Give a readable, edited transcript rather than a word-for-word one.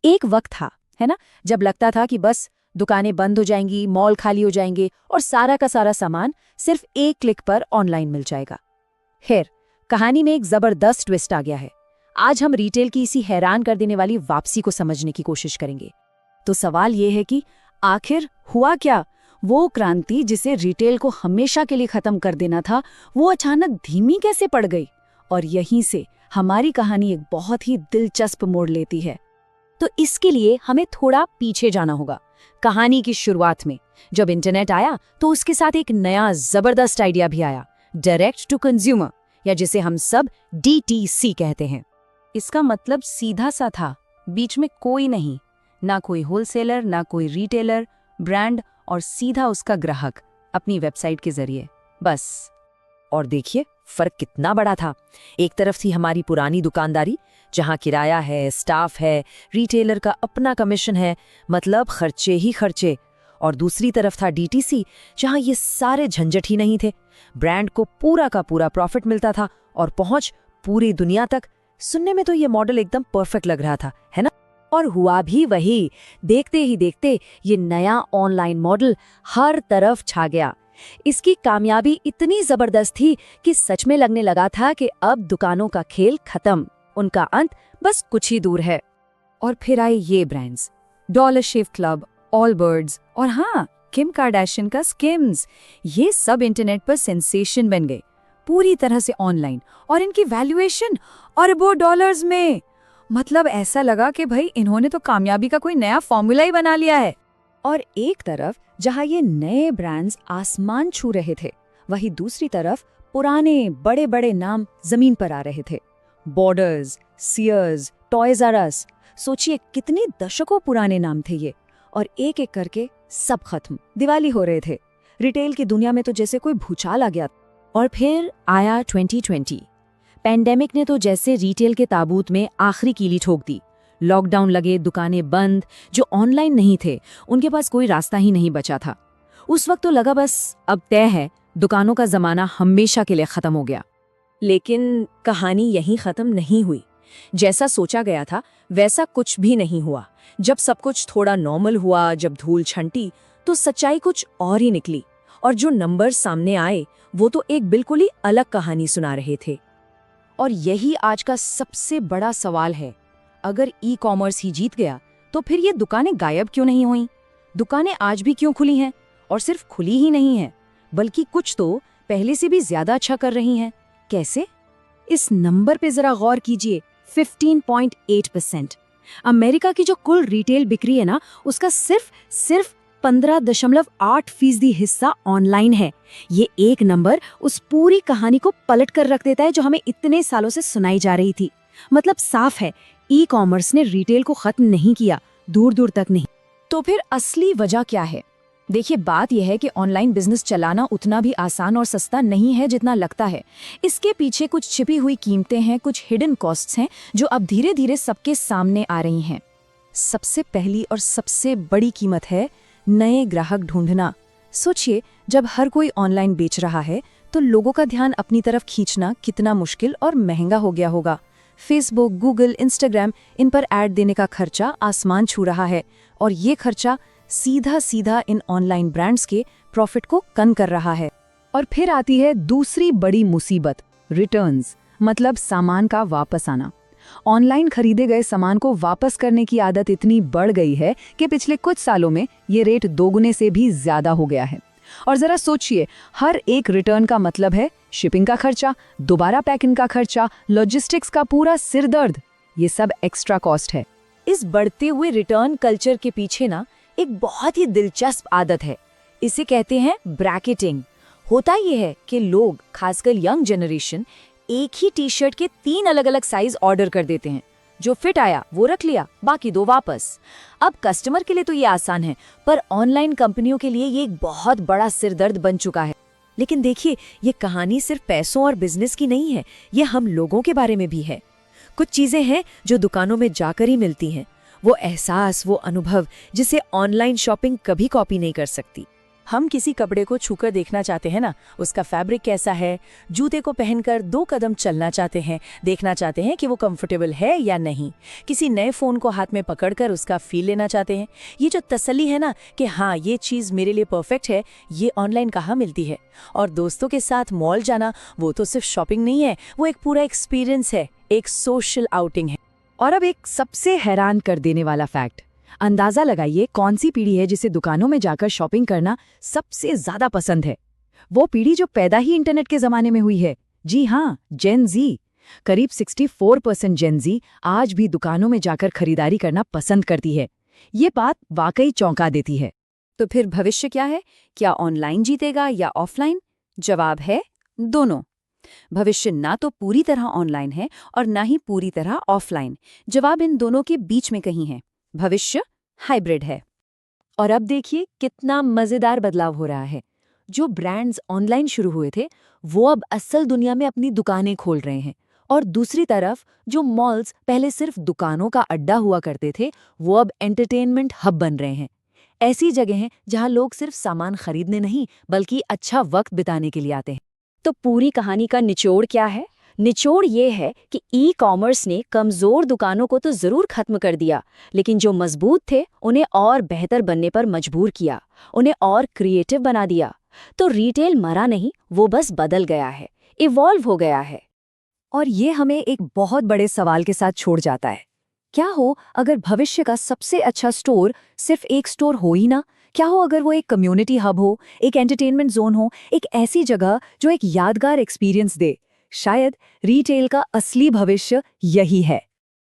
एक वक्त था, है ना, जब लगता था कि बस दुकानें बंद हो जाएंगी, मॉल खाली हो जाएंगे और सारा का सारा सामान सिर्फ एक क्लिक पर ऑनलाइन मिल जाएगा। खैर, कहानी में एक जबरदस्त ट्विस्ट आ गया है। आज हम रिटेल की इसी हैरान कर देने वाली वापसी को समझने की कोशिश करेंगे। तो सवाल ये है कि आखिर हुआ क्या? वो क्रांति जिसे रिटेल को हमेशा के लिए खत्म कर देना था, वो अचानक धीमी कैसे पड़ गई? और यहीं से हमारी कहानी एक बहुत ही दिलचस्प मोड़ लेती है। तो इसके लिए हमें थोड़ा पीछे जाना होगा, कहानी की शुरुआत में। जब इंटरनेट आया तो उसके साथ एक नया जबरदस्त आइडिया भी आया, डायरेक्ट टू कंज्यूमर, या जिसे हम सब DTC कहते हैं। इसका मतलब सीधा सा था, बीच में कोई नहीं, ना कोई होलसेलर, ना कोई रिटेलर, ब्रांड और सीधा उसका ग्राहक अपनी वेबसाइट के जरिए, बस। और देखिए फर्क कितना बड़ा था। एक तरफ थी हमारी पुरानी दुकानदारी, जहां किराया है, स्टाफ है, रिटेलर का अपना कमीशन है, मतलब खर्चे ही खर्चे। और दूसरी तरफ था DTC, जहां ये सारे झंझट ही नहीं थे। ब्रांड को पूरा का पूरा प्रॉफिट मिलता था और पहुंच पूरी दुनिया तक। सुनने में तो ये मॉडल एकदम परफेक्ट लग रहा था, है ना? और हुआ भी वही। देखते ही देखते ये नया ऑनलाइन मॉडल हर तरफ छा गया। इसकी कामयाबी इतनी जबरदस्त थी कि सच में लगने लगा था कि अब दुकानों का खेल खत्म, उनका अंत बस कुछ ही दूर है। और फिर आए ये ब्रांड्स, डॉलर शेव क्लब, ऑलबर्ड्स और हाँ, किम कार्दाशियन का स्किम्स। ये सब इंटरनेट पर सेंसेशन बन गए, पूरी तरह से ऑनलाइन, और इनकी वैल्यूएशन अरबों डॉलर्स में। मतलब ऐसा लगा कि भाई इन्होंने तो कामयाबी का कोई नया फॉर्मूला ही बना लिया है। और एक तरफ जहां ये नए ब्रांड्स आसमान छू रहे थे, वहीं दूसरी तरफ पुराने बड़े बड़े नाम जमीन पर आ रहे थे। बॉर्डर्स, सीयर्स, टॉयज आर अस, सोचिए कितने दशकों पुराने नाम थे ये, और एक एक करके सब खत्म, दिवाली हो रहे थे। रिटेल की दुनिया में तो जैसे कोई भूचाल आ गया। और फिर आया 2020। पैंडेमिक ने तो जैसे रिटेल के ताबूत में आखिरी कीली ठोक दी। लॉकडाउन लगे, दुकानें बंद, जो ऑनलाइन नहीं थे उनके पास कोई रास्ता ही नहीं बचा था। उस वक्त तो लगा बस अब तय है, दुकानों का जमाना हमेशा के लिए खत्म हो गया। लेकिन कहानी यहीं खत्म नहीं हुई। जैसा सोचा गया था वैसा कुछ भी नहीं हुआ। जब सब कुछ थोड़ा नॉर्मल हुआ, जब धूल छंटी, तो सच्चाई कुछ और ही निकली। और जो नंबर सामने आए वो तो एक बिल्कुल ही अलग कहानी सुना रहे थे। और यही आज का सबसे बड़ा सवाल है। अगर ई-कॉमर्स ही जीत गया तो फिर ये दुकानें गायब क्यों नहीं हुई? दुकानें आज भी क्यों खुली हैं? और सिर्फ खुली ही नहीं हैं, बल्कि कुछ तो पहले से भी ज्यादा अच्छा कर रही हैं। कैसे? इस नंबर पे जरा गौर कीजिए, 15.8%। अमेरिका की जो कुल रिटेल बिक्री है ना, उसका सिर्फ 15.8% हिस्सा ऑनलाइन है। ये एक नंबर उस पूरी कहानी को पलट कर रख देता है जो हमें इतने सालों से सुनाई जा रही थी। मतलब साफ है, ई-कॉमर्स ने रिटेल को खत्म नहीं किया, दूर दूर तक नहीं। तो फिर असली वजह क्या है? देखिए, बात यह है कि ऑनलाइन बिजनेस चलाना उतना भी आसान और सस्ता नहीं है जितना लगता है। इसके पीछे कुछ छिपी हुई कीमतें हैं, कुछ हिडन कॉस्ट्स हैं जो अब धीरे धीरे सबके सामने आ रही हैं। सबसे पहली और सबसे बड़ी कीमत है नए ग्राहक ढूंढना। सोचिए, जब हर कोई ऑनलाइन बेच रहा है तो लोगों का ध्यान अपनी तरफ खींचना कितना मुश्किल और महंगा हो गया होगा। फेसबुक, गूगल, इंस्टाग्राम, इन पर ऐड देने का खर्चा आसमान छू रहा है, और ये खर्चा सीधा सीधा इन ऑनलाइन ब्रांड्स के प्रॉफिट को कम कर रहा है। और फिर आती है दूसरी बड़ी मुसीबत, रिटर्न्स, मतलब सामान का वापस आना। ऑनलाइन खरीदे गए सामान को वापस करने की आदत इतनी बढ़ गई है कि पिछले कुछ सालों में ये रेट दोगुने से भी ज्यादा हो गया है। और जरा सोचिए, हर एक रिटर्न का मतलब है शिपिंग का खर्चा, दोबारा पैकिंग का खर्चा, लॉजिस्टिक्स का पूरा सिरदर्द। ये सब एक्स्ट्रा कॉस्ट है। इस बढ़ते हुए रिटर्न कल्चर के पीछे ना एक बहुत ही दिलचस्प आदत है। इसे कहते हैं ब्रैकेटिंग। होता ये है कि लोग, खासकर यंग जनरेशन, एक ही टी-शर्ट के 3 अलग अलग साइज ऑर्डर कर देते हैं। जो फिट आया वो रख लिया, बाकी 2 वापस। अब कस्टमर के लिए तो ये आसान है, पर ऑनलाइन कंपनियों के लिए ये एक बहुत बड़ा सिरदर्द बन चुका है। लेकिन देखिए, ये कहानी सिर्फ पैसों और बिजनेस की नहीं है, ये हम लोगों के बारे में भी है। कुछ चीजें हैं जो दुकानों में जाकर ही मिलती हैं, वो एहसास, वो अनुभव जिसे ऑनलाइन शॉपिंग कभी कॉपी नहीं कर सकती। हम किसी कपड़े को छूकर देखना चाहते हैं ना, उसका फैब्रिक कैसा है। जूते को पहनकर 2 कदम चलना चाहते हैं, देखना चाहते हैं कि वो कंफर्टेबल है या नहीं। किसी नए फ़ोन को हाथ में पकड़कर उसका फील लेना चाहते हैं। ये जो तसल्ली है ना कि हाँ ये चीज़ मेरे लिए परफेक्ट है, ये ऑनलाइन कहाँ मिलती है। और दोस्तों के साथ मॉल जाना, वो तो सिर्फ शॉपिंग नहीं है, वो एक पूरा एक्सपीरियंस है, एक सोशल आउटिंग है। और अब एक सबसे हैरान कर देने वाला फैक्ट, अंदाजा लगाइए कौन सी पीढ़ी है जिसे दुकानों में जाकर शॉपिंग करना सबसे ज्यादा पसंद है। वो पीढ़ी जो पैदा ही इंटरनेट के जमाने में हुई है। जी हाँ, जेन जी। करीब 64% जेन जी आज भी दुकानों में जाकर खरीदारी करना पसंद करती है। ये बात वाकई चौंका देती है। तो फिर भविष्य क्या है? क्या ऑनलाइन जीतेगा या ऑफलाइन? जवाब है दोनों। भविष्य ना तो पूरी तरह ऑनलाइन है और ना ही पूरी तरह ऑफलाइन। जवाब इन दोनों के बीच में कहीं है। भविष्य हाइब्रिड है। और अब देखिए कितना मजेदार बदलाव हो रहा है। जो ब्रांड्स ऑनलाइन शुरू हुए थे वो अब असल दुनिया में अपनी दुकानें खोल रहे हैं, और दूसरी तरफ जो मॉल्स पहले सिर्फ दुकानों का अड्डा हुआ करते थे वो अब एंटरटेनमेंट हब बन रहे हैं। ऐसी जगहें जहां लोग सिर्फ सामान खरीदने नहीं बल्कि अच्छा वक्त बिताने के लिए आते हैं। तो पूरी कहानी का निचोड़ क्या है? निचोड़ ये है कि ई कॉमर्स ने कमजोर दुकानों को तो जरूर खत्म कर दिया, लेकिन जो मजबूत थे उन्हें और बेहतर बनने पर मजबूर किया, उन्हें और क्रिएटिव बना दिया। तो रिटेल मरा नहीं, वो बस बदल गया है, इवॉल्व हो गया है। और ये हमें एक बहुत बड़े सवाल के साथ छोड़ जाता है। क्या हो अगर भविष्य का सबसे अच्छा स्टोर सिर्फ एक स्टोर हो ही ना? क्या हो अगर वो एक कम्युनिटी हब हो, एक एंटरटेनमेंट जोन हो, एक ऐसी जगह जो एक यादगार एक्सपीरियंस दे? शायद रिटेल का असली भविष्य यही है।